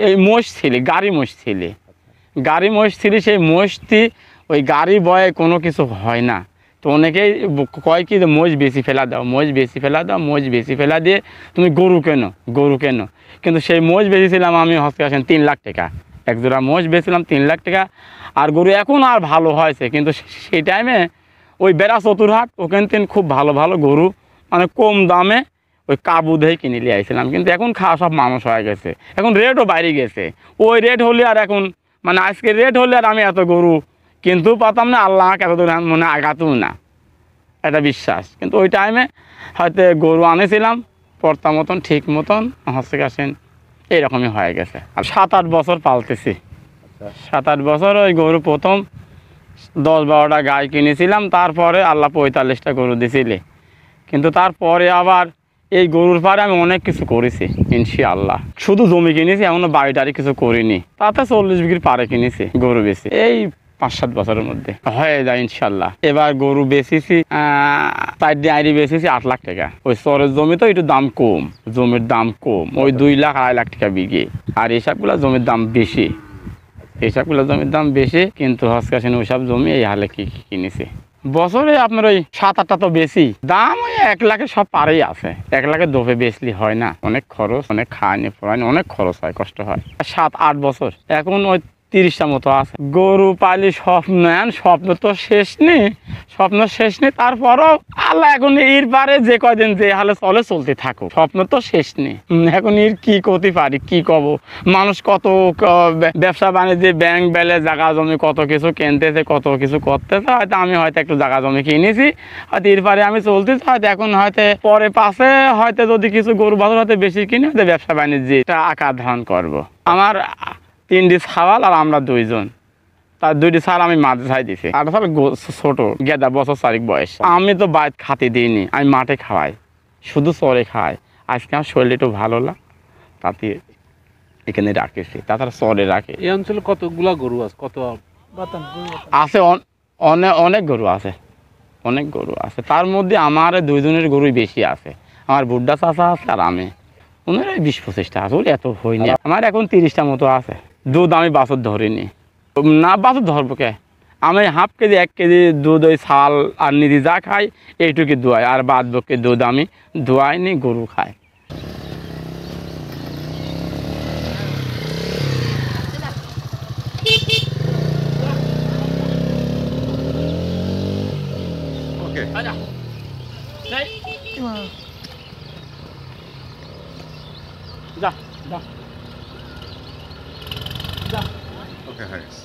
এই মোষ ছিলে, গাড়ি মোষ ছিলে, গাড়ি মোষ ছিলে। সেই মোষটি ওই গাড়ি বয়ে কোনো কিছু হয় না। তো অনেকেই কয় কি যে মোষ বেশি ফেলা দাও, মোষ বেশি ফেলা দাও, মোষ বেশি ফেলা দিয়ে তুমি গরু কেন, গরু কেন। কিন্তু সেই মোষ বেচেছিলাম আমি হস্তে আসেন 3 লাখ টাকা, এক জোড়া মোষ বেচছিলাম 3 লাখ টাকা। আর গরু এখন আর ভালো হয়েছে, কিন্তু সেই টাইমে ওই বেড়া চতুরহাট ওখান থেকে খুব ভালো ভালো গরু মানে কম দামে ওই কাবু দিয়ে কিনে নিয়ে আসছিলাম। কিন্তু এখন খাওয়া সব মানুষ হয়ে গেছে, এখন রেটও বাইরে গেছে। ওই রেট হলে আর এখন মানে আজকে রেট হলে আর আমি এত গরু কিন্তু পাতাম না, আল্লাহ এত দূর মনে আগাতেও না, এটা বিশ্বাস। কিন্তু ওই টাইমে হয়তো গরু আনেছিলাম পর্তা মতন ঠিক মতন হচ্ছে আসেন এইরকমই হয়ে গেছে। আর 7-8 বছর পালতেছি, 7-8 বছর। ওই গরু প্রথম 10-12টা গাই কিনেছিলাম, তারপরে আল্লাহ 45টা গরু দিছিলে। কিন্তু তারপরে আবার এই গরুর পারে আমি অনেক কিছু করেছি ইনশাআল্লাহ। শুধু জমি কিনেছি, এখনো বাড়ি কিছু করিনি। তাতে 40 বিঘির পারে কিনেছি গরু বেশি, এই 5-7 বছরের মধ্যে হয়ে যায় ইনশাল্লাহ। এবার গরু বেচেছি 4 আইডি বেচেছি 8 লাখ টাকা। ওই চরের জমি তো একটু দাম কম, জমির দাম কম, ওই 2 লাখ 2.5 লাখ টাকা বিঘে। আর এইসবগুলো জমির দাম বেশি, এইসবগুলো জমির দাম বেশি। কিন্তু হসকাশিন ওইসব জমি এই হালে কি কিনেছি। বছরে আপনার ওই 7-8টা তো বেশি দাম, ওই 1 লাখের সব পারেই আছে। 1 লাখের দোপে বেচলি হয় না, অনেক খরচ, অনেক খায়নি পড়ায়নি, অনেক খরচ হয়, কষ্ট হয়। 7-8 বছর এখন ওই 30টা মতো আছে গরু পালি। স্বপ্ন স্বপ্ন তো শেষ নেই, স্বপ্ন শেষ নেই। তারপরও আল্লাহ এখন এর পারে যে কয়দিন যে হালে চলে চলতে থাকো, স্বপ্ন তো শেষ নেই। এখন এর কি করতে পারি, কি কব। মানুষ কত ব্যবসা বাণিজ্যে ব্যাংক ব্যালেন্স জায়গা জমি কত কিছু কিনতেছে, কত কিছু করতেছে। হয়তো আমি হয়তো একটু জায়গা জমি কিনেছি, হয়তো এর পারে আমি চলতেছি। হয়তো এখন হয়তো পরে পাশে হয়তো যদি কিছু গরু বাছুর হয়তো বেশি কিনে হয়তো ব্যবসা বাণিজ্যে এটা আকার ধারণ করবো। আমার 3টি ছাওয়াল আর আমরা 2 জন। তার 2টি ছাড় আমি মাদ্রাসায় দিছি। আর ছোট গেদা, বছর 4 বয়স। আমি তো বাইরে খাতে দিইনি, আমি মাঠে খাওয়াই, শুধু চরে খাওয়াই। আজকে আমার শরীর একটু ভালো না, তাতে এখানে রাখেছি, তাছাড়া চরে রাখে। এই অঞ্চলে কতগুলা গরু আছে? কত আছে? অনেক গরু আছে, অনেক গরু আছে। তার মধ্যে আমার 2 জনের গরুই বেশি আছে। আমার বুড্ডা চাচা আছে আর আমি, ওনার 20-25টা আছে, এত হয়নি। আমার এখন 30টা মতো আছে। দুধ আমি বাছুর ধরিনি, না বাছুর ধরবো কে। আমি হাফ কেজি 1 কেজি দুধ ওই ছাল আর নিধি যা খাই এইটুকু দোয়াই, আর বাদ বাকি দুধ আমি দোয়াইনি, গরু খায়। যা যা যা। Okay, thanks.